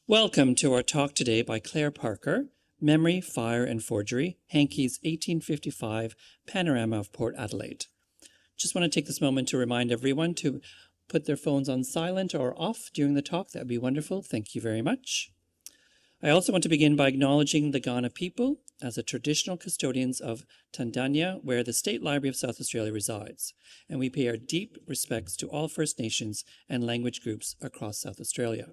Welcome to our talk today by Clare Parker, Memory, Fire and Forgery, Hankey's 1855 Panorama of Port Adelaide. Just want to take this moment to remind everyone to put their phones on silent or off during the talk. That would be wonderful. Thank you very much. I also want to begin by acknowledging the Kaurna people as the traditional custodians of Tandanya, where the State Library of South Australia resides, and we pay our deep respects to all First Nations and language groups across South Australia.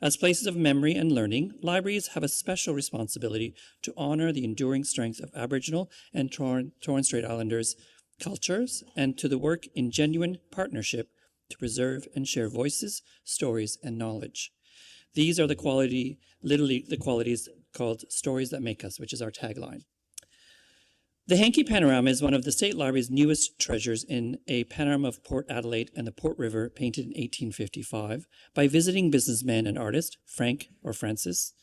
As places of memory and learning, libraries have a special responsibility to honour the enduring strength of Aboriginal and Torres Strait Islanders cultures and to the work in genuine partnership to preserve and share voices, stories, and knowledge. These are literally the qualities called stories that make us, which is our tagline. The Hankey Panorama is one of the State Library's newest treasures in a panorama of Port Adelaide and the Port River painted in 1855 by visiting businessman and artist Francis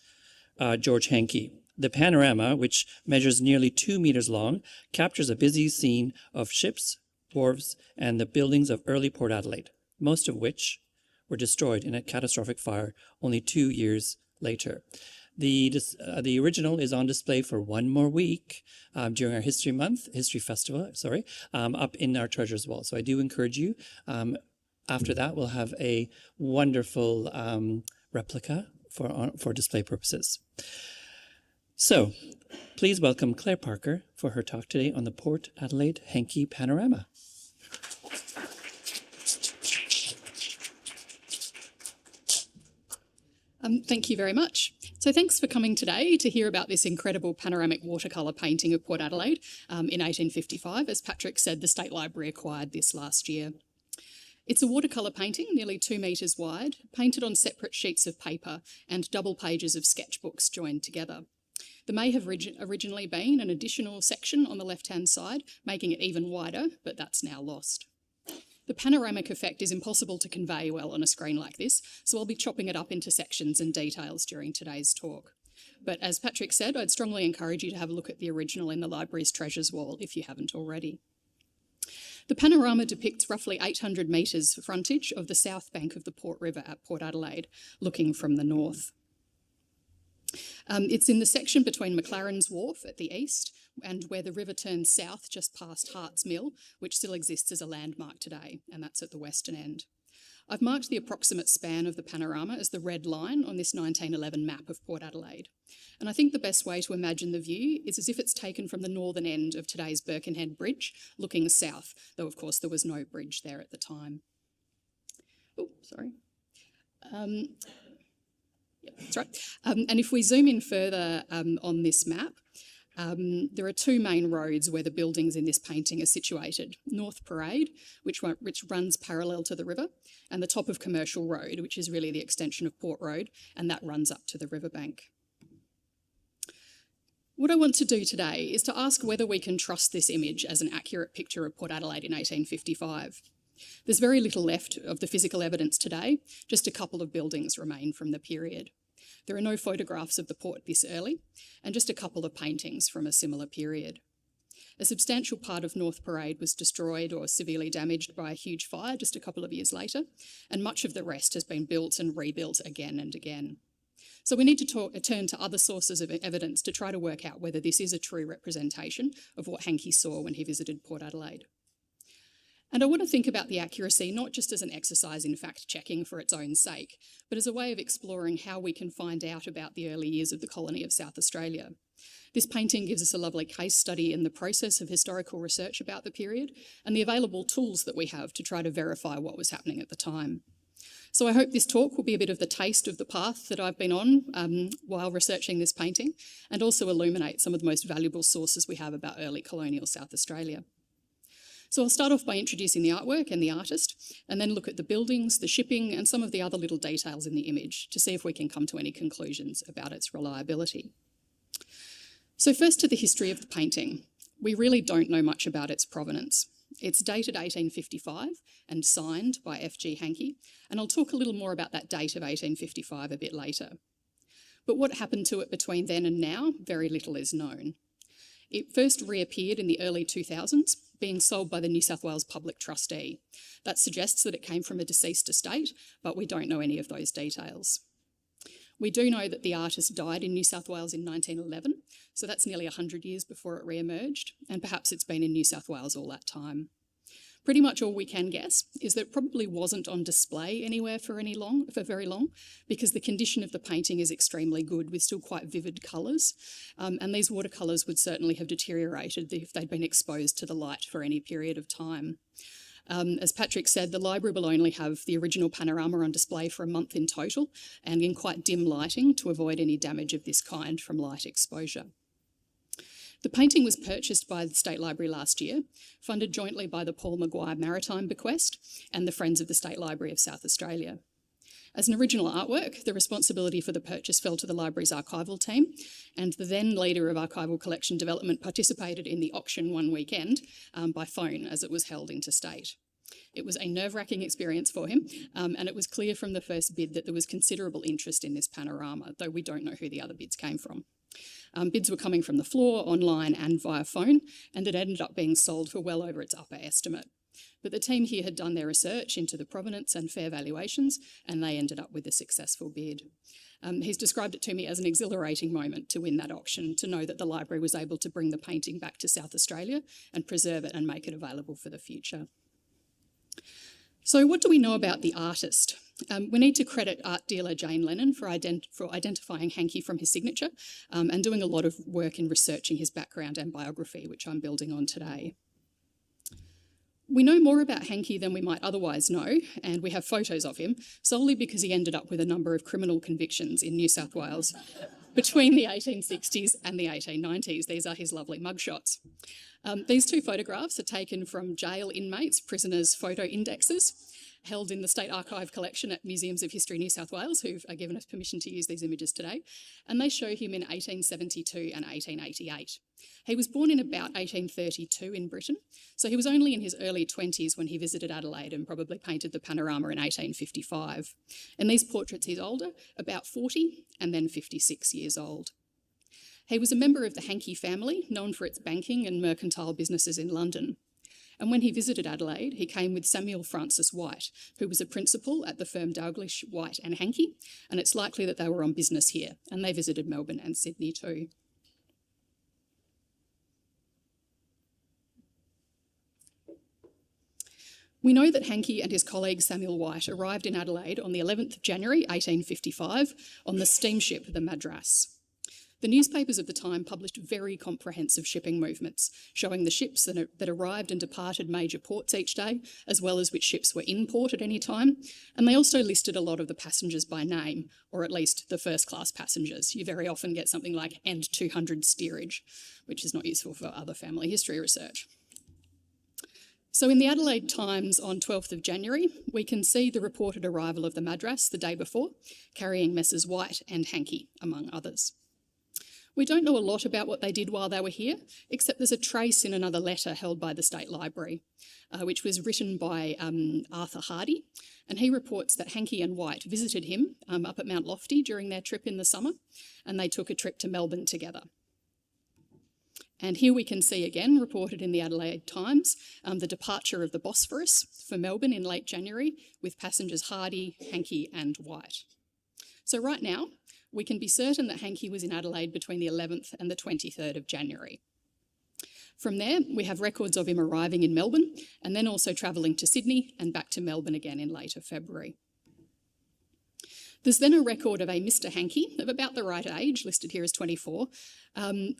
George Hankey. The panorama, which measures nearly 2 meters long, captures a busy scene of ships, wharves, and the buildings of early Port Adelaide, most of which were destroyed in a catastrophic fire only 2 years later. The original is on display for one more week during our History Festival, up in our treasures wall. So I do encourage you. After that, we'll have a wonderful replica for display purposes. So please welcome Clare Parker for her talk today on the Port Adelaide Hankey Panorama. Thank you very much. So thanks for coming today to hear about this incredible panoramic watercolour painting of Port Adelaide in 1855. As Patrick said, the State Library acquired this last year. It's a watercolour painting, nearly 2 metres wide, painted on separate sheets of paper and double pages of sketchbooks joined together. There may have originally been an additional section on the left-hand side, making it even wider, but that's now lost. The panoramic effect is impossible to convey well on a screen like this, so I'll be chopping it up into sections and details during today's talk. But as Patrick said, I'd strongly encourage you to have a look at the original in the library's treasures wall if you haven't already. The panorama depicts roughly 800 metres frontage of the south bank of the Port River at Port Adelaide, looking from the north. It's in the section between McLaren's Wharf at the east and where the river turns south just past Hart's Mill, which still exists as a landmark today, and that's at the western end. I've marked the approximate span of the panorama as the red line on this 1911 map of Port Adelaide. And I think the best way to imagine the view is as if it's taken from the northern end of today's Birkenhead Bridge, looking south, though of course there was no bridge there at the time. Oh, sorry. Yep, that's right. And if we zoom in further on this map, there are two main roads where the buildings in this painting are situated. North Parade, which runs parallel to the river, and the top of Commercial Road, which is really the extension of Port Road, and that runs up to the riverbank. What I want to do today is to ask whether we can trust this image as an accurate picture of Port Adelaide in 1855. There's very little left of the physical evidence today, just a couple of buildings remain from the period. There are no photographs of the port this early, and just a couple of paintings from a similar period. A substantial part of North Parade was destroyed or severely damaged by a huge fire just a couple of years later, and much of the rest has been built and rebuilt again and again. So we need to turn to other sources of evidence to try to work out whether this is a true representation of what Hankey saw when he visited Port Adelaide. And I want to think about the accuracy not just as an exercise in fact-checking for its own sake, but as a way of exploring how we can find out about the early years of the colony of South Australia. This painting gives us a lovely case study in the process of historical research about the period and the available tools that we have to try to verify what was happening at the time. So I hope this talk will be a bit of the taste of the path that I've been on while researching this painting, and also illuminate some of the most valuable sources we have about early colonial South Australia. So I'll start off by introducing the artwork and the artist, and then look at the buildings, the shipping, and some of the other little details in the image to see if we can come to any conclusions about its reliability. So first to the history of the painting. We really don't know much about its provenance. It's dated 1855 and signed by F.G. Hankey, and I'll talk a little more about that date of 1855 a bit later. But what happened to it between then and now, very little is known. It first reappeared in the early 2000s, being sold by the New South Wales Public Trustee. That suggests that it came from a deceased estate, but we don't know any of those details. We do know that the artist died in New South Wales in 1911, so that's nearly 100 years before it re-emerged, and perhaps it's been in New South Wales all that time. Pretty much all we can guess is that it probably wasn't on display anywhere for very long, because the condition of the painting is extremely good with still quite vivid colours, and these watercolours would certainly have deteriorated if they'd been exposed to the light for any period of time. As Patrick said, the library will only have the original panorama on display for a month in total and in quite dim lighting to avoid any damage of this kind from light exposure. The painting was purchased by the State Library last year, funded jointly by the Paul Maguire Maritime Bequest and the Friends of the State Library of South Australia. As an original artwork, the responsibility for the purchase fell to the library's archival team, and the then leader of archival collection development participated in the auction one weekend by phone as it was held interstate. It was a nerve-wracking experience for him, and it was clear from the first bid that there was considerable interest in this panorama, though we don't know who the other bids came from. Bids were coming from the floor, online and via phone, and it ended up being sold for well over its upper estimate. But the team here had done their research into the provenance and fair valuations, and they ended up with a successful bid. He's described it to me as an exhilarating moment to win that auction, to know that the library was able to bring the painting back to South Australia and preserve it and make it available for the future. So what do we know about the artist? We need to credit art dealer Jane Lennon for identifying Hankey from his signature and doing a lot of work in researching his background and biography, which I'm building on today. We know more about Hankey than we might otherwise know, and we have photos of him, solely because he ended up with a number of criminal convictions in New South Wales between the 1860s and the 1890s. These are his lovely mugshots. These two photographs are taken from jail inmates, prisoners' photo indexes, held in the State Archive collection at Museums of History New South Wales, who've given us permission to use these images today, and they show him in 1872 and 1888. He was born in about 1832 in Britain, so he was only in his early 20s when he visited Adelaide and probably painted the panorama in 1855. In these portraits he's older, about 40 and then 56 years old. He was a member of the Hankey family, known for its banking and mercantile businesses in London. And when he visited Adelaide, he came with Samuel Francis White, who was a principal at the firm Dalglish, White and Hankey, and it's likely that they were on business here, and they visited Melbourne and Sydney too. We know that Hankey and his colleague Samuel White arrived in Adelaide on the 11th of January 1855 on the steamship the Madras. The newspapers of the time published very comprehensive shipping movements, showing the ships that arrived and departed major ports each day, as well as which ships were in port at any time. And they also listed a lot of the passengers by name, or at least the first-class passengers. You very often get something like "and 200 steerage," which is not useful for other family history research. So in the Adelaide Times on 12th of January, we can see the reported arrival of the Madras the day before, carrying Messrs White and Hankey, among others. We don't know a lot about what they did while they were here, except there's a trace in another letter held by the State Library, which was written by Arthur Hardy, and he reports that Hankey and White visited him up at Mount Lofty during their trip in the summer, and they took a trip to Melbourne together. And here we can see again, reported in the Adelaide Times, the departure of the Bosphorus for Melbourne in late January with passengers Hardy, Hankey and White. So right now, we can be certain that Hankey was in Adelaide between the 11th and the 23rd of January. From there, we have records of him arriving in Melbourne and then also travelling to Sydney and back to Melbourne again in later February. There's then a record of a Mr Hankey of about the right age, listed here as 24,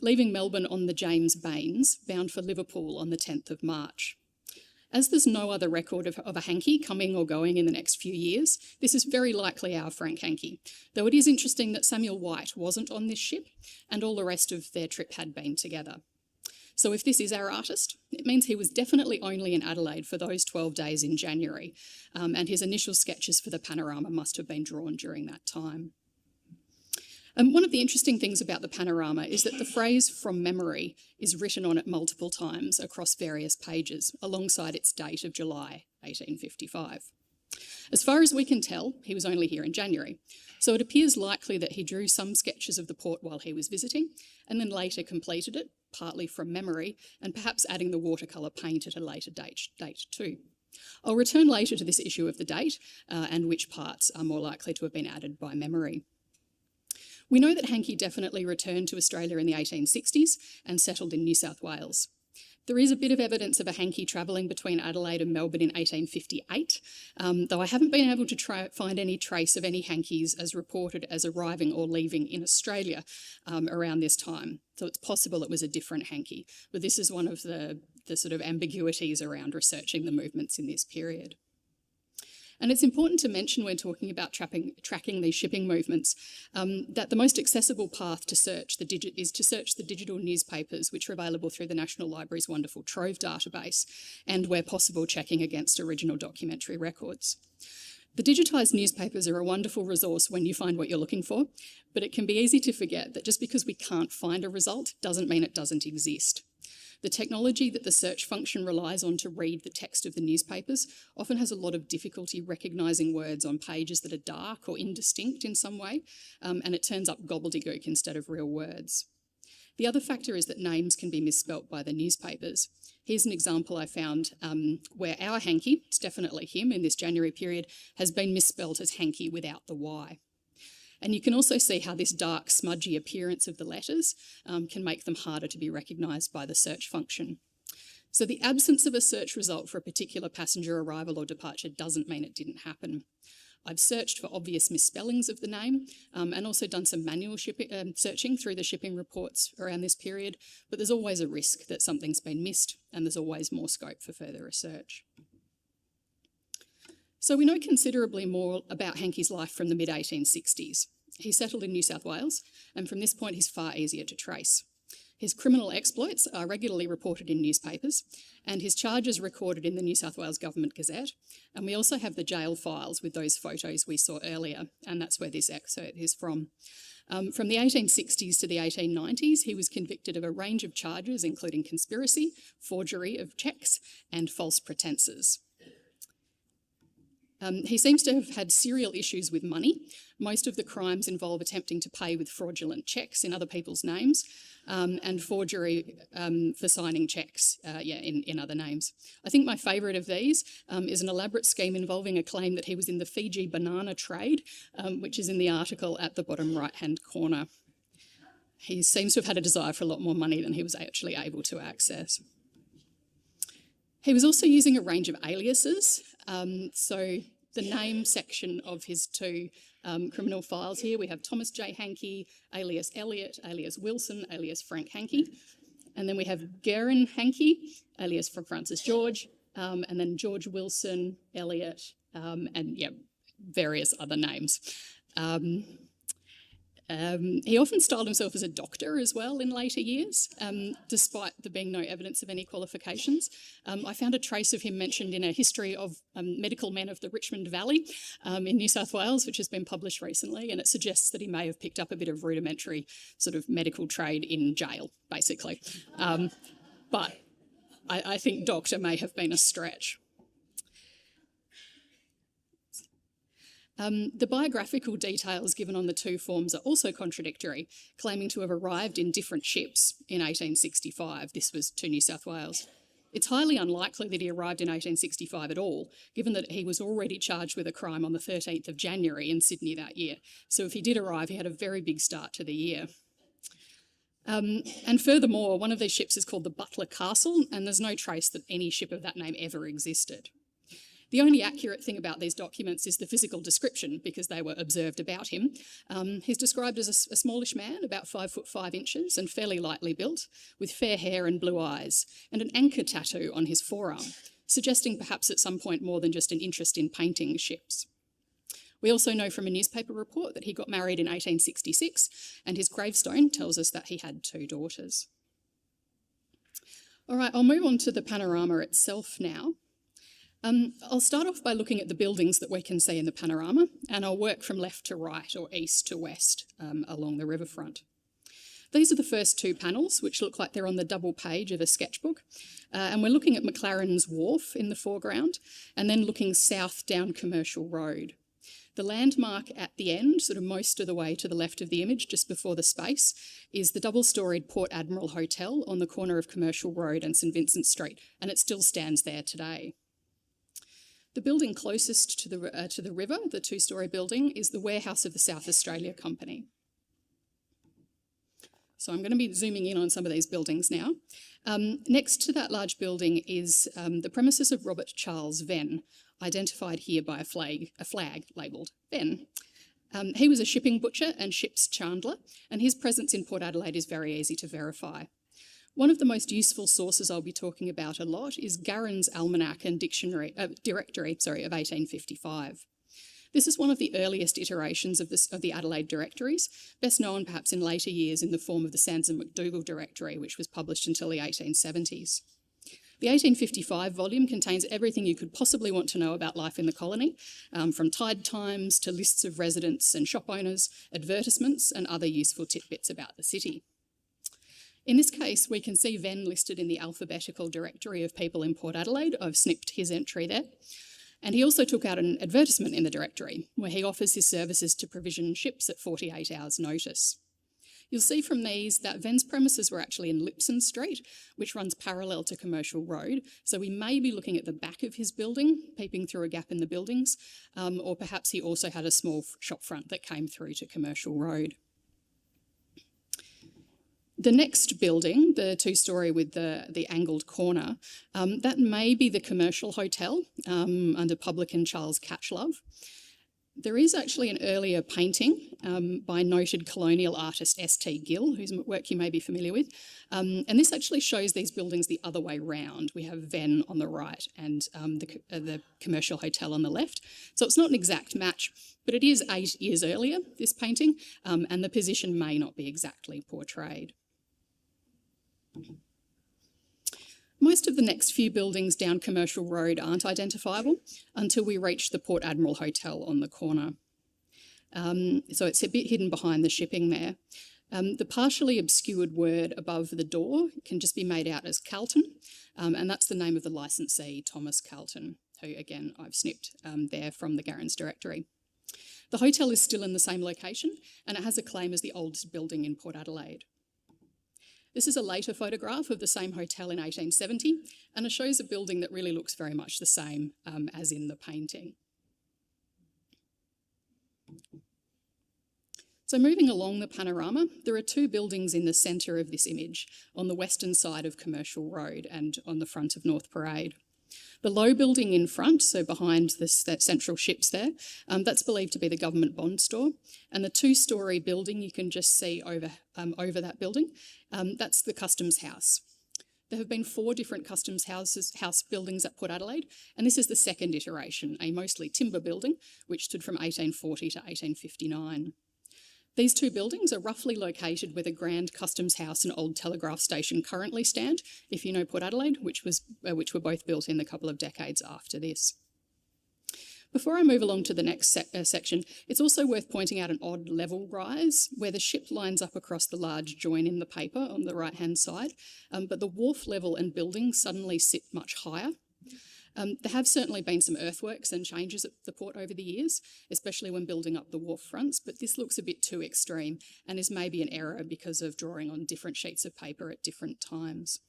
leaving Melbourne on the James Baines, bound for Liverpool on the 10th of March. As there's no other record of a Hankey coming or going in the next few years, this is very likely our Frank Hankey, though it is interesting that Samuel White wasn't on this ship and all the rest of their trip had been together. So if this is our artist, it means he was definitely only in Adelaide for those 12 days in January, and his initial sketches for the panorama must have been drawn during that time. One of the interesting things about the panorama is that the phrase "from memory" is written on it multiple times across various pages, alongside its date of July 1855. As far as we can tell, he was only here in January, so it appears likely that he drew some sketches of the port while he was visiting, and then later completed it, partly from memory, and perhaps adding the watercolour paint at a later date too. I'll return later to this issue of the date and which parts are more likely to have been added by memory. We know that Hankey definitely returned to Australia in the 1860s and settled in New South Wales. There is a bit of evidence of a Hankey travelling between Adelaide and Melbourne in 1858, though I haven't been able to find any trace of any Hankeys as reported as arriving or leaving in Australia around this time. So it's possible it was a different Hankey, but this is one of the sort of ambiguities around researching the movements in this period. And it's important to mention when talking about tracking these shipping movements that the most accessible path to search is to search the digital newspapers which are available through the National Library's wonderful Trove database, and where possible checking against original documentary records. The digitised newspapers are a wonderful resource when you find what you're looking for, but it can be easy to forget that just because we can't find a result doesn't mean it doesn't exist. The technology that the search function relies on to read the text of the newspapers often has a lot of difficulty recognising words on pages that are dark or indistinct in some way, and it turns up gobbledygook instead of real words. The other factor is that names can be misspelt by the newspapers. Here's an example I found where our Hankey, it's definitely him in this January period, has been misspelt as Hankey without the Y. And you can also see how this dark, smudgy appearance of the letters can make them harder to be recognised by the search function. So the absence of a search result for a particular passenger arrival or departure doesn't mean it didn't happen. I've searched for obvious misspellings of the name and also done some manual searching through the shipping reports around this period, but there's always a risk that something's been missed, and there's always more scope for further research. So we know considerably more about Hankey's life from the mid-1860s. He settled in New South Wales, and from this point he's far easier to trace. His criminal exploits are regularly reported in newspapers, and his charges recorded in the New South Wales Government Gazette, and we also have the jail files with those photos we saw earlier, and that's where this excerpt is from. From the 1860s to the 1890s, he was convicted of a range of charges, including conspiracy, forgery of cheques, and false pretences. He seems to have had serial issues with money. Most of the crimes involve attempting to pay with fraudulent cheques in other people's names, and forgery for signing cheques in other names. I think my favourite of these is an elaborate scheme involving a claim that he was in the Fiji banana trade, which is in the article at the bottom right-hand corner. He seems to have had a desire for a lot more money than he was actually able to access. He was also using a range of aliases. So the name section of his two criminal files here, we have Thomas J. Hankey, alias Elliot, alias Wilson, alias Frank Hankey. And then we have Garen Hankey, alias from Francis George, and then George Wilson, Elliot, and various other names. He often styled himself as a doctor as well in later years, despite there being no evidence of any qualifications. I found a trace of him mentioned in a history of medical men of the Richmond Valley in New South Wales, which has been published recently, and it suggests that he may have picked up a bit of rudimentary sort of medical trade in jail, basically. But I think doctor may have been a stretch. The biographical details given on the two forms are also contradictory, claiming to have arrived in different ships in 1865. This was to New South Wales. It's highly unlikely that he arrived in 1865 at all, given that he was already charged with a crime on the 13th of January in Sydney that year. So if he did arrive, he had a very big start to the year. And furthermore, one of these ships is called the Butler Castle, and there's no trace that any ship of that name ever existed. The only accurate thing about these documents is the physical description, because they were observed about him. He's described as a smallish man, about 5 foot 5 inches, and fairly lightly built, with fair hair and blue eyes, and an anchor tattoo on his forearm, suggesting perhaps at some point more than just an interest in painting ships. We also know from a newspaper report that he got married in 1866, and his gravestone tells us that he had 2 daughters. All right, I'll move on to the panorama itself now. I'll start off by looking at the buildings that we can see in the panorama, and I'll work from left to right or east to west along the riverfront. These are the first 2 panels, which look like they're on the double page of a sketchbook, and we're looking at McLaren's Wharf in the foreground, and then looking south down Commercial Road. The landmark at the end, sort of most of the way to the left of the image, just before the space, is the double-storied Port Admiral Hotel on the corner of Commercial Road and St Vincent Street, and it still stands there today. The building closest to the river, the 2-storey building, is the warehouse of the South Australia Company. So I'm going to be zooming in on some of these buildings now. Next to that large building is the premises of Robert Charles Venn, identified here by a flag labelled Venn. He was a shipping butcher and ship's chandler, and his presence in Port Adelaide is very easy to verify. One of the most useful sources I'll be talking about a lot is Garron's Almanac and Directory of 1855. This is one of the earliest iterations of the Adelaide directories, best known perhaps in later years in the form of the Sands and McDougall directory, which was published until the 1870s. The 1855 volume contains everything you could possibly want to know about life in the colony, from tide times to lists of residents and shop owners, advertisements and other useful tidbits about the city. In this case, we can see Venn listed in the alphabetical directory of people in Port Adelaide. I've snipped his entry there. And he also took out an advertisement in the directory where he offers his services to provision ships at 48 hours' notice. You'll see from these that Venn's premises were actually in Lipson Street, which runs parallel to Commercial Road. So we may be looking at the back of his building, peeping through a gap in the buildings, or perhaps he also had a small shop front that came through to Commercial Road. The next building, the two-storey with the angled corner, that may be the Commercial Hotel under publican Charles Catchlove. There is actually an earlier painting by noted colonial artist S.T. Gill, whose work you may be familiar with, and this actually shows these buildings the other way round. We have Venn on the right and the Commercial Hotel on the left. So it's not an exact match, but it is 8 years earlier, this painting, and the position may not be exactly portrayed. Most of the next few buildings down Commercial Road aren't identifiable until we reach the Port Admiral Hotel on the corner. So it's a bit hidden behind the shipping there. The partially obscured word above the door can just be made out as Carlton, and that's the name of the licensee, Thomas Carlton, who again I've snipped there from the Garron's directory. The hotel is still in the same location and it has a claim as the oldest building in Port Adelaide. This is a later photograph of the same hotel in 1870, and it shows a building that really looks very much the same as in the painting. So moving along the panorama, there are 2 buildings in the centre of this image, on the western side of Commercial Road and on the front of North Parade. The low building in front, so behind that central ships there, that's believed to be the government bond store. And the 2-storey building you can just see over that building, that's the Customs House. There have been 4 different Customs house buildings at Port Adelaide, and this is the second iteration, a mostly timber building, which stood from 1840 to 1859. These 2 buildings are roughly located where the Grand Customs House and Old Telegraph Station currently stand, if you know Port Adelaide, which were both built in a couple of decades after this. Before I move along to the next section, it's also worth pointing out an odd level rise where the ship lines up across the large join in the paper on the right-hand side, but the wharf level and buildings suddenly sit much higher. There have certainly been some earthworks and changes at the port over the years, especially when building up the wharf fronts, but this looks a bit too extreme and is maybe an error because of drawing on different sheets of paper at different times.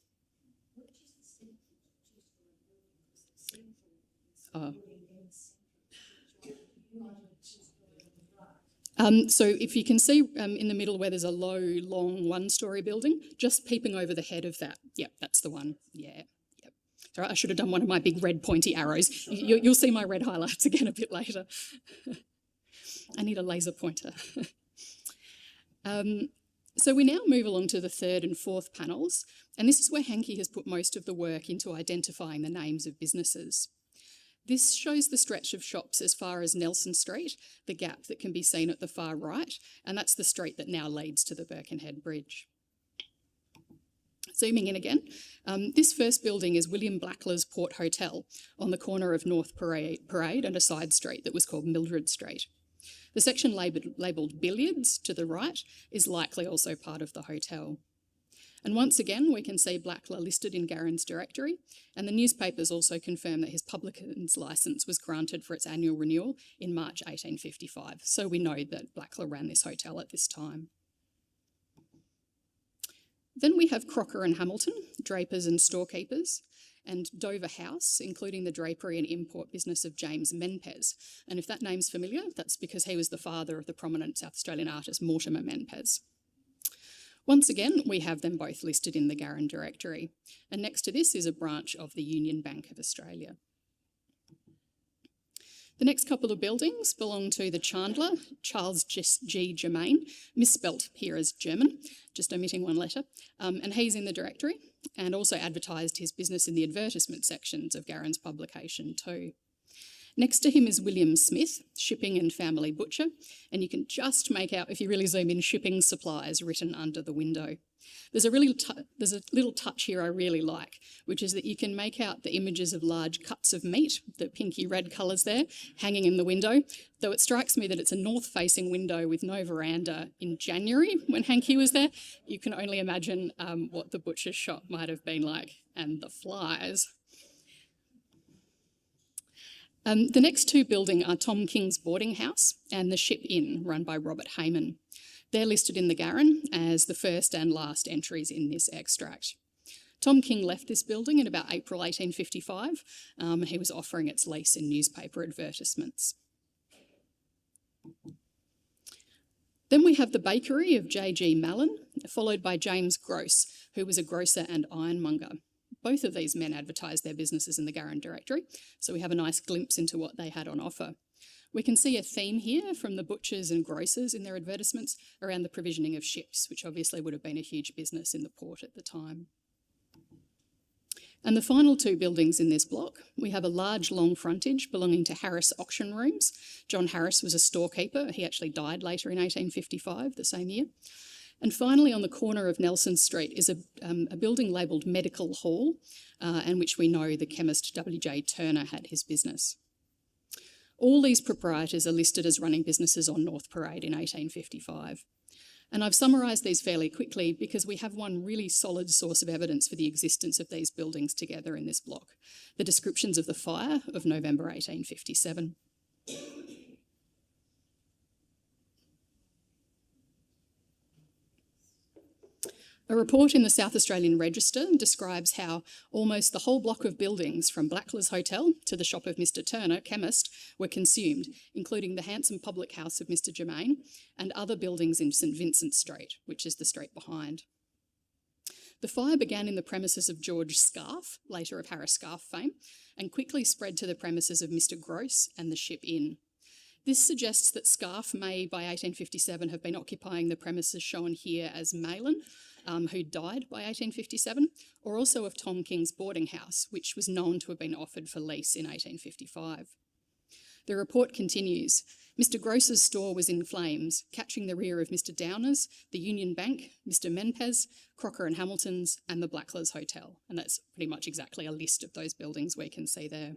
So if you can see in the middle where there's a low, long 1-storey building, just peeping over the head of that, yep, that's the one, yeah. Sorry, I should have done one of my big red pointy arrows. You'll see my red highlights again a bit later. I need a laser pointer. So we now move along to the 3rd and 4th panels, and this is where Hankey has put most of the work into identifying the names of businesses. This shows the stretch of shops as far as Nelson Street, the gap that can be seen at the far right, and that's the street that now leads to the Birkenhead Bridge. Zooming in again, this first building is William Blackler's Port Hotel on the corner of North Parade and a side street that was called Mildred Street. The section labelled Billiards to the right is likely also part of the hotel. And once again, we can see Blackler listed in Garron's directory, and the newspapers also confirm that his publican's licence was granted for its annual renewal in March 1855, so we know that Blackler ran this hotel at this time. Then we have Crocker and Hamilton, drapers and storekeepers, and Dover House, including the drapery and import business of James Menpes. And if that name's familiar, that's because he was the father of the prominent South Australian artist Mortimer Menpes. Once again, we have them both listed in the Garran directory, and next to this is a branch of the Union Bank of Australia. The next couple of buildings belong to the Chandler, Charles G. Germain, misspelt here as German, just omitting one letter, and he's in the directory, and also advertised his business in the advertisement sections of Garran's publication too. Next to him is William Smith, shipping and family butcher, and you can just make out, if you really zoom in, shipping supplies written under the window. There's a little touch here I really like, which is that you can make out the images of large cuts of meat, the pinky red colours there, hanging in the window, though it strikes me that it's a north-facing window with no veranda in January when Hankey was there. You can only imagine what the butcher's shop might have been like, and the flies. The next two buildings are Tom King's boarding house and the Ship Inn, run by Robert Hayman. They're listed in the Garran as the first and last entries in this extract. Tom King left this building in about April 1855, and he was offering its lease in newspaper advertisements. Then we have the bakery of J.G. Mallon, followed by James Gross, who was a grocer and ironmonger. Both of these men advertised their businesses in the Garran directory, so we have a nice glimpse into what they had on offer. We can see a theme here from the butchers and grocers in their advertisements around the provisioning of ships, which obviously would have been a huge business in the port at the time. And the final two buildings in this block, we have a large long frontage belonging to Harris Auction Rooms. John Harris was a storekeeper. He actually died later in 1855, the same year. And finally, on the corner of Nelson Street is a building labelled Medical Hall, and which we know the chemist W.J. Turner had his business. All these proprietors are listed as running businesses on North Parade in 1855. And I've summarised these fairly quickly because we have one really solid source of evidence for the existence of these buildings together in this block, the descriptions of the fire of November 1857. A report in the South Australian Register describes how almost the whole block of buildings from Blackler's Hotel to the shop of Mr Turner, chemist, were consumed, including the handsome public house of Mr Germain and other buildings in St Vincent Street, which is the street behind. The fire began in the premises of George Scarfe, later of Harris Scarfe fame, and quickly spread to the premises of Mr Gross and the Ship Inn. This suggests that Scarfe may, by 1857, have been occupying the premises shown here as Malin, who died by 1857, or also of Tom King's boarding house, which was known to have been offered for lease in 1855. The report continues, Mr Gross's store was in flames, catching the rear of Mr Downer's, the Union Bank, Mr Menpes, Crocker and Hamilton's, and the Blackler's Hotel. And that's pretty much exactly a list of those buildings we can see there.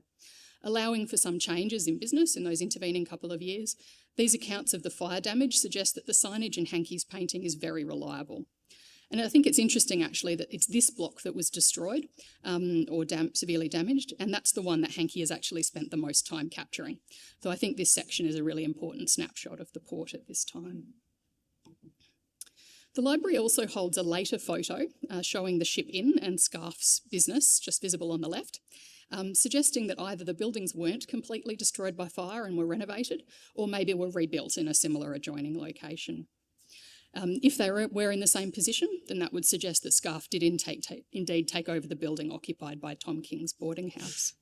Allowing for some changes in business in those intervening couple of years, these accounts of the fire damage suggest that the signage in Hankey's painting is very reliable. And I think it's interesting, actually, that it's this block that was destroyed or severely damaged, and that's the one that Hankey has actually spent the most time capturing. So I think this section is a really important snapshot of the port at this time. The library also holds a later photo showing the Ship Inn and Scarfe's business, just visible on the left, suggesting that either the buildings weren't completely destroyed by fire and were renovated, or maybe were rebuilt in a similar adjoining location. If they were in the same position, then that would suggest that Scarfe did indeed take over the building occupied by Tom King's boarding house.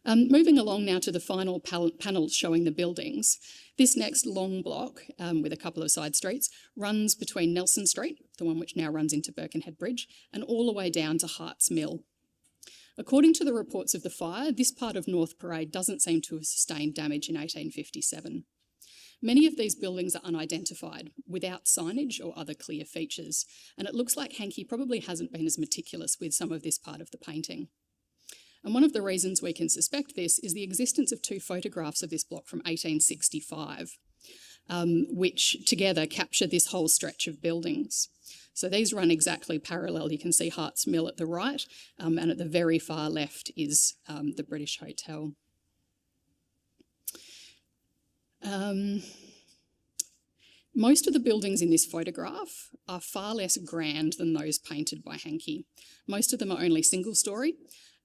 Moving along now to the final panels showing the buildings, this next long block, with a couple of side streets, runs between Nelson Street, the one which now runs into Birkenhead Bridge, and all the way down to Hart's Mill. According to the reports of the fire, this part of North Parade doesn't seem to have sustained damage in 1857. Many of these buildings are unidentified, without signage or other clear features, and it looks like Hankey probably hasn't been as meticulous with some of this part of the painting. And one of the reasons we can suspect this is the existence of two photographs of this block from 1865, which together capture this whole stretch of buildings. So these run exactly parallel. You can see Hart's Mill at the right, and at the very far left is the British Hotel. Most of the buildings in this photograph are far less grand than those painted by Hankey. Most of them are only single-storey,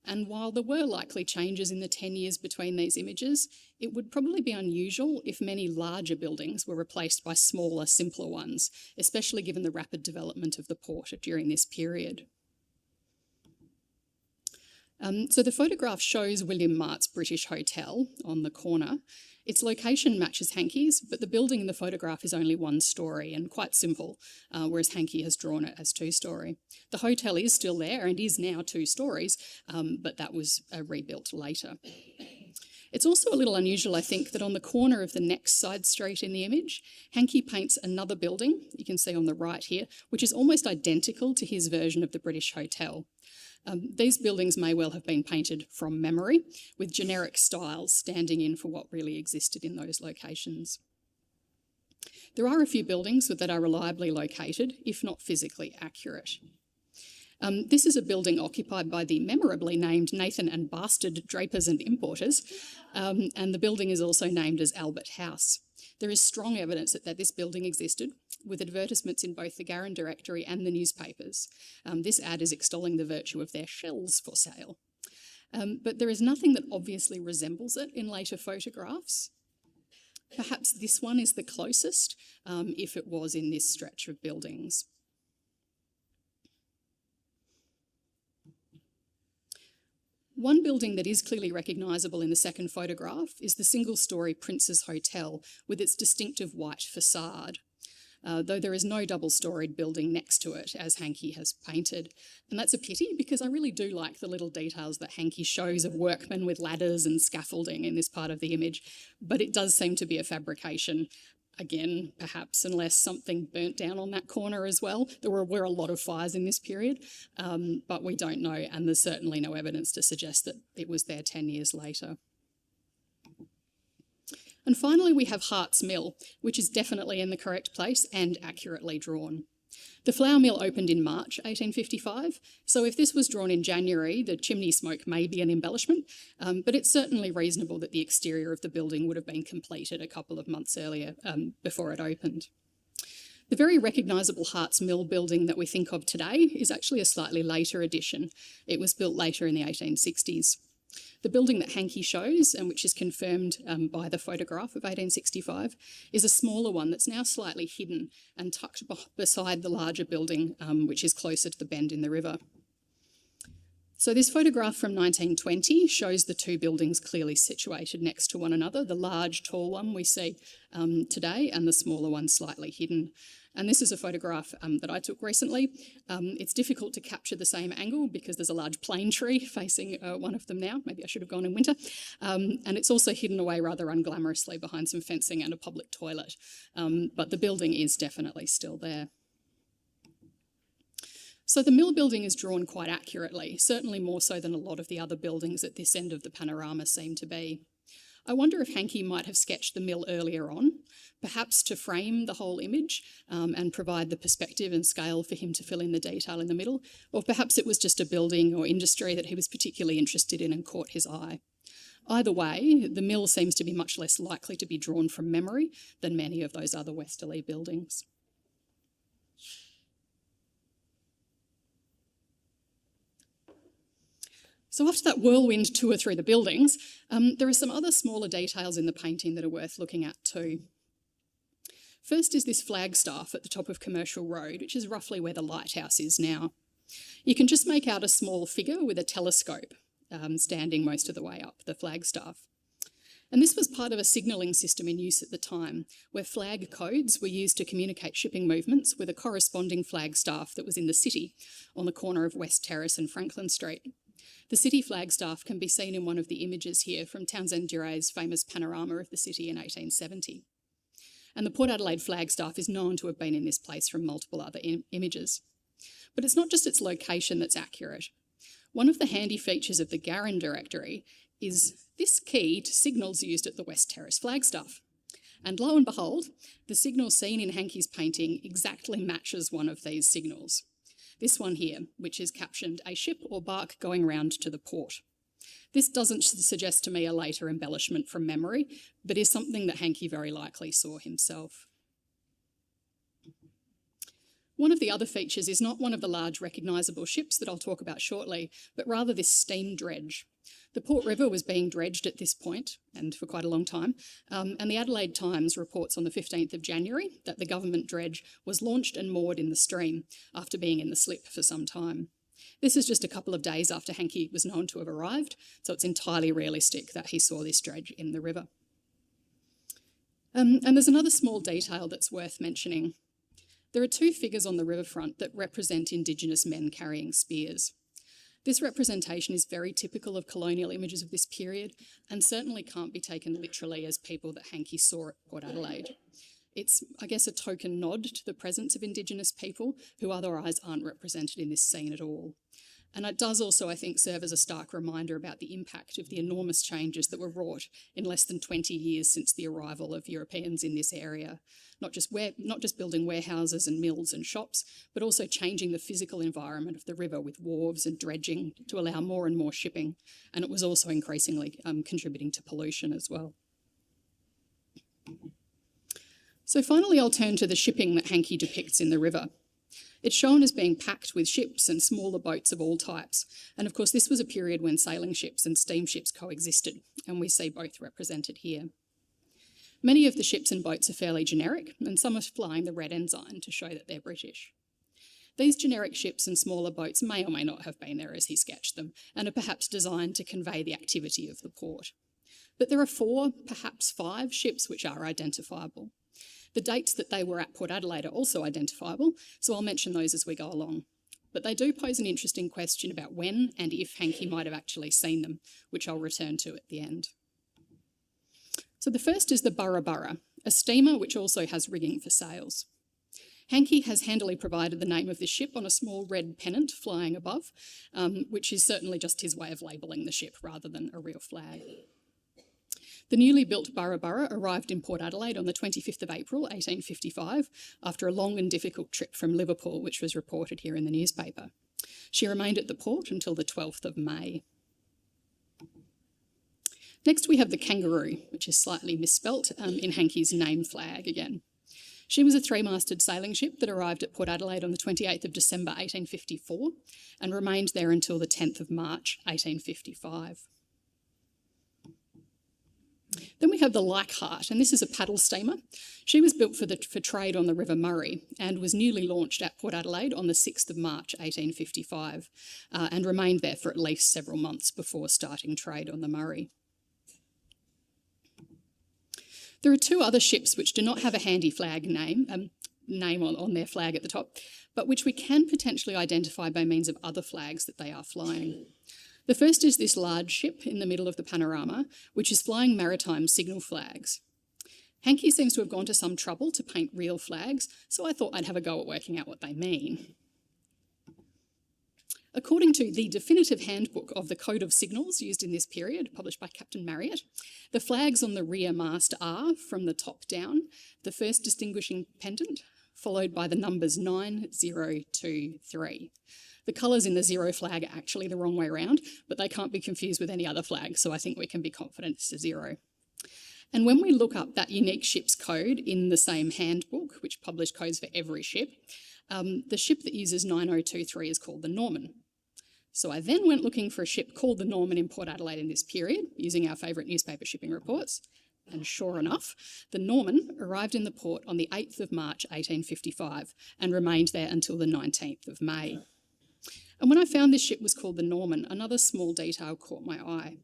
And while there were likely changes in the 10 years between these images, it would probably be unusual if many larger buildings were replaced by smaller, simpler ones, especially given the rapid development of the port during this period. So the photograph shows William Mart's British Hotel on the corner. Its location matches Hankey's, but the building in the photograph is only 1 story and quite simple, whereas Hankey has drawn it as 2-story. The hotel is still there and is now 2 stories, but that was rebuilt later. It's also a little unusual, I think, that on the corner of the next side street in the image, Hankey paints another building, you can see on the right here, which is almost identical to his version of the British Hotel. These buildings may well have been painted from memory, with generic styles standing in for what really existed in those locations. There are a few buildings that are reliably located, if not physically accurate. This is a building occupied by the memorably named Nathan and Bastard Drapers and Importers, and the building is also named as Albert House. There is strong evidence that this building existed, with advertisements in both the Garran Directory and the newspapers. This ad is extolling the virtue of their shells for sale. But there is nothing that obviously resembles it in later photographs. Perhaps this one is the closest, if it was in this stretch of buildings. One building that is clearly recognisable in the second photograph is the single-storey Prince's Hotel with its distinctive white facade, though there is no double-storied building next to it, as Hankey has painted. And that's a pity, because I really do like the little details that Hankey shows of workmen with ladders and scaffolding in this part of the image, but it does seem to be a fabrication. Again, perhaps unless something burnt down on that corner as well. There were a lot of fires in this period, but we don't know, and there's certainly no evidence to suggest that it was there 10 years later. And finally, we have Hart's Mill, which is definitely in the correct place and accurately drawn. The flour mill opened in March 1855, so if this was drawn in January, the chimney smoke may be an embellishment, but it's certainly reasonable that the exterior of the building would have been completed a couple of months earlier, before it opened. The very recognisable Hart's Mill building that we think of today is actually a slightly later addition. It was built later in the 1860s. The building that Hankey shows, and which is confirmed by the photograph of 1865, is a smaller one that's now slightly hidden and tucked beside the larger building, which is closer to the bend in the river. So this photograph from 1920 shows the 2 buildings clearly situated next to one another, the large, tall one we see today and the smaller one slightly hidden. And this is a photograph that I took recently. It's difficult to capture the same angle because there's a large plane tree facing one of them now. Maybe I should have gone in winter. And it's also hidden away rather unglamorously behind some fencing and a public toilet. But the building is definitely still there. So the mill building is drawn quite accurately, certainly more so than a lot of the other buildings at this end of the panorama seem to be. I wonder if Hankey might have sketched the mill earlier on, perhaps to frame the whole image and provide the perspective and scale for him to fill in the detail in the middle, or perhaps it was just a building or industry that he was particularly interested in and caught his eye. Either way, the mill seems to be much less likely to be drawn from memory than many of those other westerly buildings. So after that whirlwind tour through the buildings, there are some other smaller details in the painting that are worth looking at too. First is this flagstaff at the top of Commercial Road, which is roughly where the lighthouse is now. You can just make out a small figure with a telescope standing most of the way up the flagstaff. And this was part of a signalling system in use at the time, where flag codes were used to communicate shipping movements with a corresponding flagstaff that was in the city on the corner of West Terrace and Franklin Street. The city flagstaff can be seen in one of the images here from Townsend Duray's famous Panorama of the City in 1870. And the Port Adelaide flagstaff is known to have been in this place from multiple other images. But it's not just its location that's accurate. One of the handy features of the Garran Directory is this key to signals used at the West Terrace flagstaff. And lo and behold, the signal seen in Hankey's painting exactly matches one of these signals. This one here, which is captioned, "A ship or bark going round to the port." This doesn't suggest to me a later embellishment from memory, but is something that Hankey very likely saw himself. One of the other features is not one of the large recognisable ships that I'll talk about shortly, but rather this steam dredge. The Port River was being dredged at this point, and for quite a long time, and the Adelaide Times reports on the 15th of January that the government dredge was launched and moored in the stream after being in the slip for some time. This is just a couple of days after Hankey was known to have arrived, so it's entirely realistic that he saw this dredge in the river. And there's another small detail that's worth mentioning. There are two figures on the riverfront that represent Indigenous men carrying spears. This representation is very typical of colonial images of this period and certainly can't be taken literally as people that Hankey saw at Port Adelaide. It's, I guess, a token nod to the presence of Indigenous people who otherwise aren't represented in this scene at all. And it does also, I think, serve as a stark reminder about the impact of the enormous changes that were wrought in less than 20 years since the arrival of Europeans in this area. Not just building warehouses and mills and shops, but also changing the physical environment of the river with wharves and dredging to allow more and more shipping. And it was also increasingly contributing to pollution as well. So finally, I'll turn to the shipping that Hankey depicts in the river. It's shown as being packed with ships and smaller boats of all types. And of course, this was a period when sailing ships and steamships coexisted, and we see both represented here. Many of the ships and boats are fairly generic, and some are flying the red ensign to show that they're British. These generic ships and smaller boats may or may not have been there as he sketched them, and are perhaps designed to convey the activity of the port. But there are 4, perhaps 5 ships which are identifiable. The dates that they were at Port Adelaide are also identifiable, so I'll mention those as we go along. But they do pose an interesting question about when and if Hankey might have actually seen them, which I'll return to at the end. So the first is the Burra Burra, a steamer which also has rigging for sails. Hankey has handily provided the name of this ship on a small red pennant flying above, which is certainly just his way of labelling the ship rather than a real flag. The newly built Burra Burra arrived in Port Adelaide on the 25th of April 1855 after a long and difficult trip from Liverpool, which was reported here in the newspaper. She remained at the port until the 12th of May. Next we have the Kangaroo, which is slightly misspelt in Hankey's name flag again. She was a 3-masted sailing ship that arrived at Port Adelaide on the 28th of December 1854 and remained there until the 10th of March 1855. Then we have the Leichhardt, and this is a paddle steamer. She was built for trade on the River Murray and was newly launched at Port Adelaide on the 6th of March 1855 and remained there for at least several months before starting trade on the Murray. There are 2 other ships which do not have a handy flag name on their flag at the top, but which we can potentially identify by means of other flags that they are flying. The first is this large ship in the middle of the panorama, which is flying maritime signal flags. Hankey seems to have gone to some trouble to paint real flags, so I thought I'd have a go at working out what they mean. According to the definitive handbook of the Code of Signals used in this period, published by Captain Marriott, the flags on the rear mast are, from the top down, the first distinguishing pendant, followed by the numbers 9, 0, 2, 3. The colours in the 0 flag are actually the wrong way around, but they can't be confused with any other flag, so I think we can be confident it's a 0. And when we look up that unique ship's code in the same handbook, which published codes for every ship, the ship that uses 9023 is called the Norman. So I then went looking for a ship called the Norman in Port Adelaide in this period, using our favourite newspaper shipping reports, and sure enough, the Norman arrived in the port on the 8th of March 1855 and remained there until the 19th of May. And when I found this ship was called the Norman, another small detail caught my eye.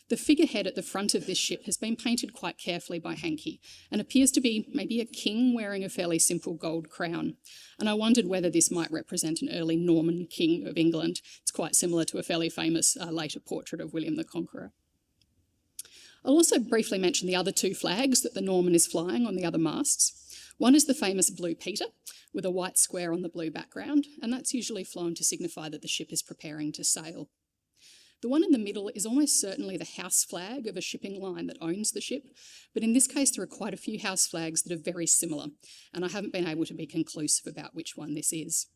The figurehead at the front of this ship has been painted quite carefully by Hankey and appears to be maybe a king wearing a fairly simple gold crown. And I wondered whether this might represent an early Norman king of England. It's quite similar to a fairly famous later portrait of William the Conqueror. I'll also briefly mention the other 2 flags that the Norman is flying on the other masts. One is the famous Blue Peter, with a white square on the blue background, and that's usually flown to signify that the ship is preparing to sail. The one in the middle is almost certainly the house flag of a shipping line that owns the ship, but in this case there are quite a few house flags that are very similar, and I haven't been able to be conclusive about which one this is.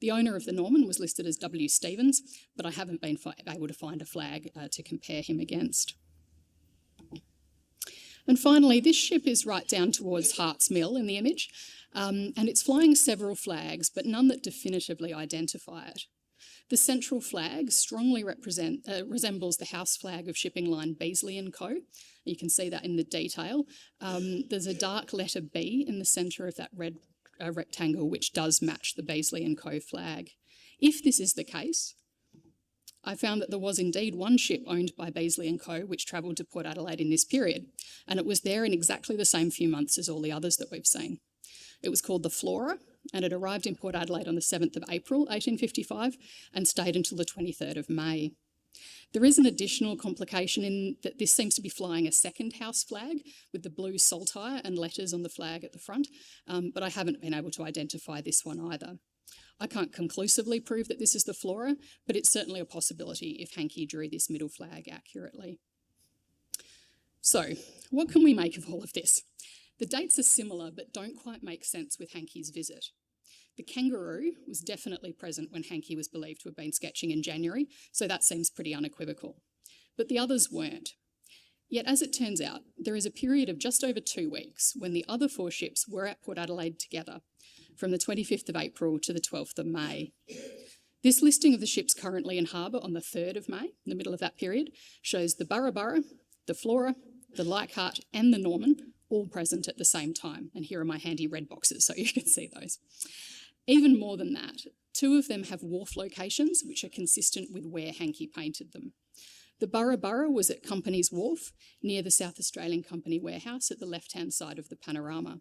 The owner of the Norman was listed as W. Stevens, but I haven't been able to find a flag to compare him against. And finally, this ship is right down towards Hart's Mill in the image, and it's flying several flags, but none that definitively identify it. The central flag strongly resembles the house flag of shipping line Beazley & Co. You can see that in the detail. There's a dark letter B in the centre of that red rectangle, which does match the Beazley & Co. flag. If this is the case, I found that there was indeed one ship owned by Beazley & Co. which travelled to Port Adelaide in this period, and it was there in exactly the same few months as all the others that we've seen. It was called the Flora, and it arrived in Port Adelaide on the 7th of April 1855 and stayed until the 23rd of May. There is an additional complication in that this seems to be flying a second house flag with the blue saltire and letters on the flag at the front, but I haven't been able to identify this one either. I can't conclusively prove that this is the Flora, but it's certainly a possibility if Hankey drew this middle flag accurately. So, what can we make of all of this? The dates are similar but don't quite make sense with Hankey's visit. The kangaroo was definitely present when Hankey was believed to have been sketching in January, so that seems pretty unequivocal. But the others weren't. Yet, as it turns out, there is a period of just over 2 weeks when the other 4 ships were at Port Adelaide together, from the 25th of April to the 12th of May. This listing of the ships currently in harbour on the 3rd of May, in the middle of that period, shows the Burra, the Flora, the Leichhardt and the Norman all present at the same time. And here are my handy red boxes so you can see those. Even more than that, 2 of them have wharf locations which are consistent with where Hankey painted them. The Burra was at Company's Wharf, near the South Australian Company warehouse at the left-hand side of the Panorama.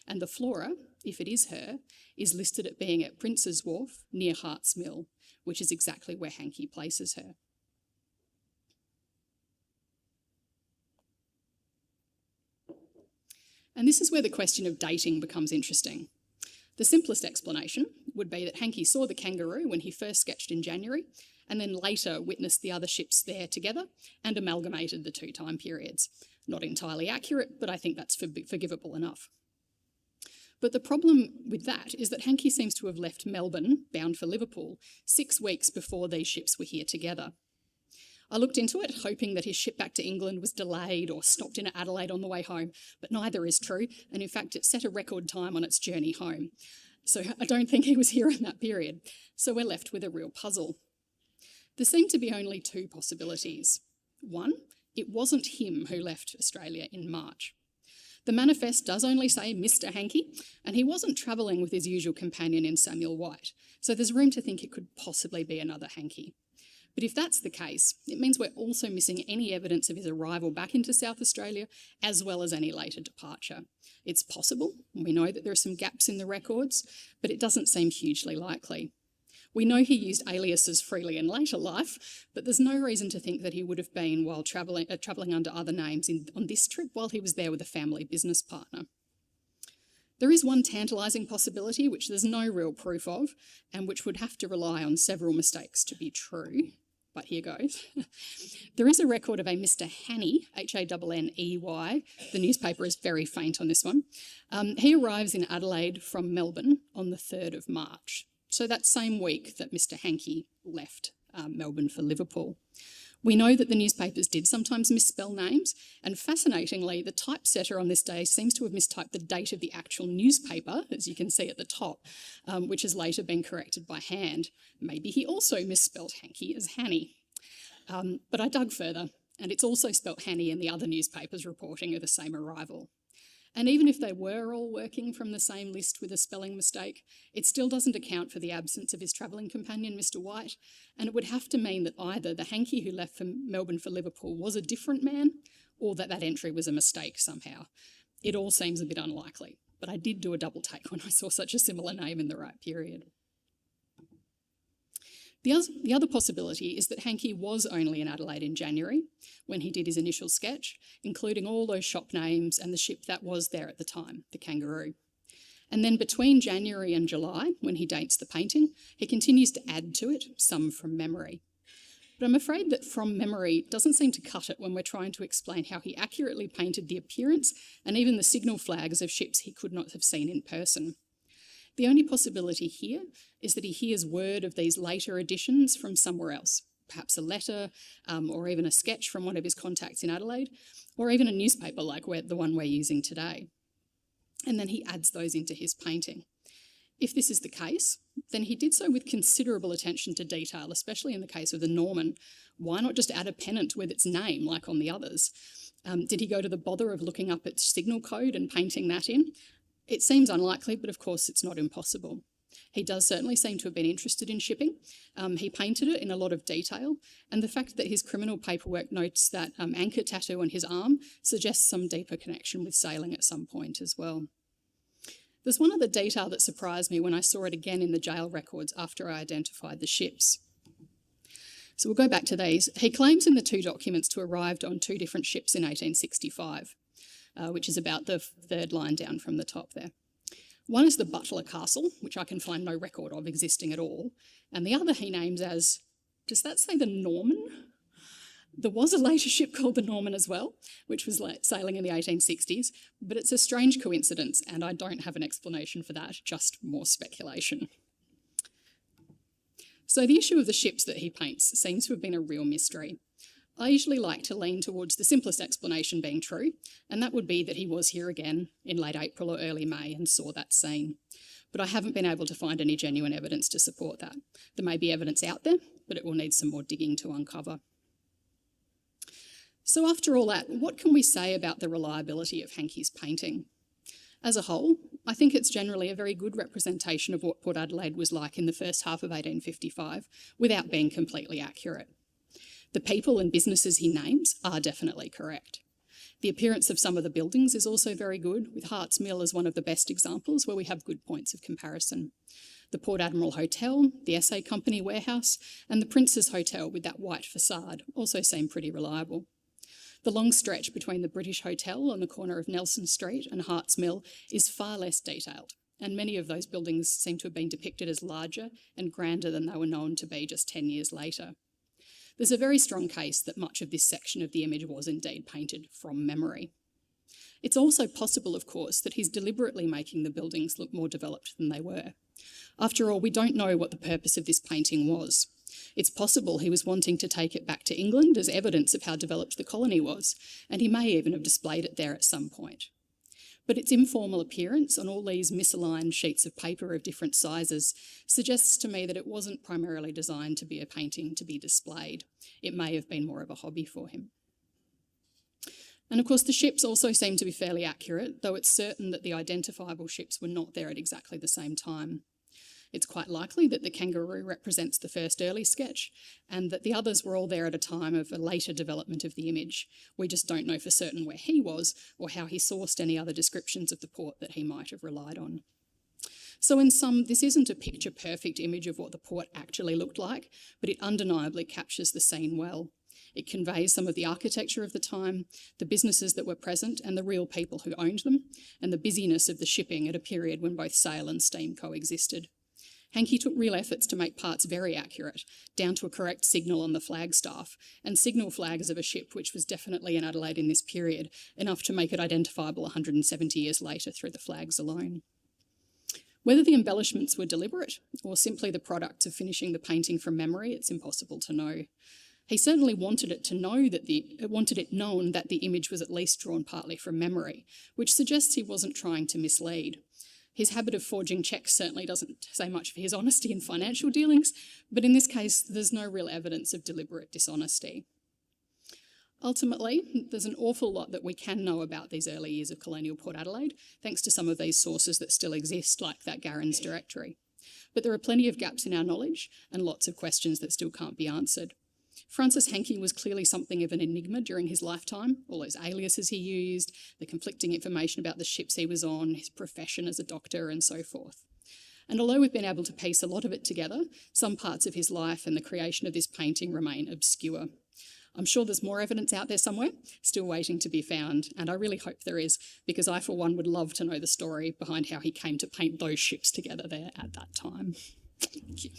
And the Flora, if it is her, is listed at being at Prince's Wharf, near Hart's Mill, which is exactly where Hankey places her. And this is where the question of dating becomes interesting. The simplest explanation would be that Hankey saw the kangaroo when he first sketched in January, and then later witnessed the other ships there together and amalgamated the 2 time periods. Not entirely accurate, but I think that's forgivable enough. But the problem with that is that Hankey seems to have left Melbourne, bound for Liverpool, 6 weeks before these ships were here together. I looked into it, hoping that his ship back to England was delayed or stopped in at Adelaide on the way home, but neither is true, and in fact it set a record time on its journey home. So I don't think he was here in that period. So we're left with a real puzzle. There seem to be only 2 possibilities. One, it wasn't him who left Australia in March. The manifest does only say Mr. Hankey, and he wasn't travelling with his usual companion in Samuel White, so there's room to think it could possibly be another Hankey. But if that's the case, it means we're also missing any evidence of his arrival back into South Australia, as well as any later departure. It's possible, and we know that there are some gaps in the records, but it doesn't seem hugely likely. We know he used aliases freely in later life, but there's no reason to think that he would have been while travelling under other names on this trip while he was there with a family business partner. There is one tantalising possibility which there's no real proof of, and which would have to rely on several mistakes to be true. But here goes. There is a record of a Mr. Hanney, Hanney. The newspaper is very faint on this one. He arrives in Adelaide from Melbourne on the 3rd of March. So that same week that Mr. Hankey left Melbourne for Liverpool. We know that the newspapers did sometimes misspell names, and fascinatingly, the typesetter on this day seems to have mistyped the date of the actual newspaper, as you can see at the top, which has later been corrected by hand. Maybe he also misspelled Hankey as Hanny. But I dug further, and it's also spelt Hanny in the other newspapers reporting of the same arrival. And even if they were all working from the same list with a spelling mistake, it still doesn't account for the absence of his travelling companion, Mr. White, and it would have to mean that either the Hankey who left from Melbourne for Liverpool was a different man, or that that entry was a mistake somehow. It all seems a bit unlikely, but I did do a double take when I saw such a similar name in the right period. The other possibility is that Hankey was only in Adelaide in January when he did his initial sketch, including all those shop names and the ship that was there at the time, the Kangaroo. And then between January and July, when he dates the painting, he continues to add to it, some from memory. But I'm afraid that from memory doesn't seem to cut it when we're trying to explain how he accurately painted the appearance and even the signal flags of ships he could not have seen in person. The only possibility here is that he hears word of these later additions from somewhere else, perhaps a letter or even a sketch from one of his contacts in Adelaide, or even a newspaper like the one we're using today. and then he adds those into his painting. If this is the case, then he did so with considerable attention to detail, especially in the case of the Norman. Why not just add a pennant with its name like on the others? Did he go to the bother of looking up its signal code and painting that in? It seems unlikely, but of course it's not impossible. He does certainly seem to have been interested in shipping. He painted it in a lot of detail, and the fact that his criminal paperwork notes that anchor tattoo on his arm suggests some deeper connection with sailing at some point as well. There's one other detail that surprised me when I saw it again in the jail records after I identified the ships. So we'll go back to these. He claims in the two documents to have arrived on two different ships in 1865, which is about the third line down from the top there. One is the Butler Castle, which I can find no record of existing at all, and the other he names as, does that say the Norman? There was a later ship called the Norman as well, which was sailing in the 1860s, but it's a strange coincidence and I don't have an explanation for that, just more speculation. So the issue of the ships that he paints seems to have been a real mystery. I usually like to lean towards the simplest explanation being true, and that would be that he was here again in late April or early May and saw that scene. But I haven't been able to find any genuine evidence to support that. There may be evidence out there, but it will need some more digging to uncover. So after all that, what can we say about the reliability of Hankey's painting? As a whole, I think it's generally a very good representation of what Port Adelaide was like in the first half of 1855, without being completely accurate. The people and businesses he names are definitely correct. The appearance of some of the buildings is also very good, with Hart's Mill as one of the best examples where we have good points of comparison. The Port Admiral Hotel, the SA Company warehouse, and the Prince's Hotel with that white facade also seem pretty reliable. The long stretch between the British Hotel on the corner of Nelson Street and Hart's Mill is far less detailed, and many of those buildings seem to have been depicted as larger and grander than they were known to be just 10 years later. There's a very strong case that much of this section of the image was indeed painted from memory. It's also possible, of course, that he's deliberately making the buildings look more developed than they were. After all, we don't know what the purpose of this painting was. It's possible he was wanting to take it back to England as evidence of how developed the colony was, and he may even have displayed it there at some point. But its informal appearance on all these misaligned sheets of paper of different sizes suggests to me that it wasn't primarily designed to be a painting to be displayed. It may have been more of a hobby for him. And of course the ships also seem to be fairly accurate, though it's certain that the identifiable ships were not there at exactly the same time. It's quite likely that the kangaroo represents the first early sketch and that the others were all there at a time of a later development of the image. We just don't know for certain where he was or how he sourced any other descriptions of the port that he might have relied on. So in sum, this isn't a picture-perfect image of what the port actually looked like, but it undeniably captures the scene well. It conveys some of the architecture of the time, the businesses that were present and the real people who owned them, and the busyness of the shipping at a period when both sail and steam coexisted. Hankey took real efforts to make parts very accurate, down to a correct signal on the flagstaff, and signal flags of a ship which was definitely in Adelaide in this period, enough to make it identifiable 170 years later through the flags alone. Whether the embellishments were deliberate or simply the product of finishing the painting from memory, it's impossible to know. He certainly wanted it known that the image was at least drawn partly from memory, which suggests he wasn't trying to mislead. His habit of forging cheques certainly doesn't say much for his honesty in financial dealings, but in this case, there's no real evidence of deliberate dishonesty. Ultimately, there's an awful lot that we can know about these early years of colonial Port Adelaide, thanks to some of these sources that still exist, like that Garron's directory. But there are plenty of gaps in our knowledge and lots of questions that still can't be answered. Francis Hankey was clearly something of an enigma during his lifetime, all those aliases he used, the conflicting information about the ships he was on, his profession as a doctor and so forth. And although we've been able to piece a lot of it together, some parts of his life and the creation of this painting remain obscure. I'm sure there's more evidence out there somewhere, still waiting to be found, and I really hope there is, because I for one would love to know the story behind how he came to paint those ships together there at that time. Thank you.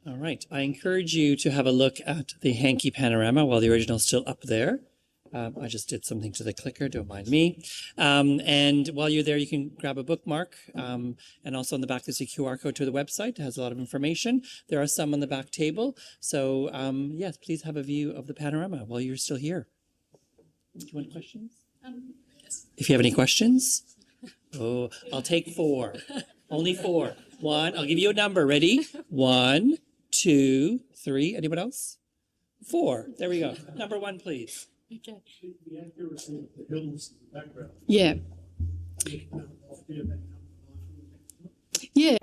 All right, I encourage you to have a look at the Hankey panorama while the original is still up there. I just did something to the clicker, don't mind me. And while you're there, you can grab a bookmark. And also on the back, there's a QR code to the website. It has a lot of information. There are some on the back table. So yes, please have a view of the panorama while you're still here. Do you want questions? Yes. If you have any questions, oh, I'll take 4. Only 4. 1, I'll give you a number. Ready? 1, 2, 3. Anyone else? 4. There we go. Number 1, please. Okay. The accuracy of the hills in the background. Yeah. Yeah.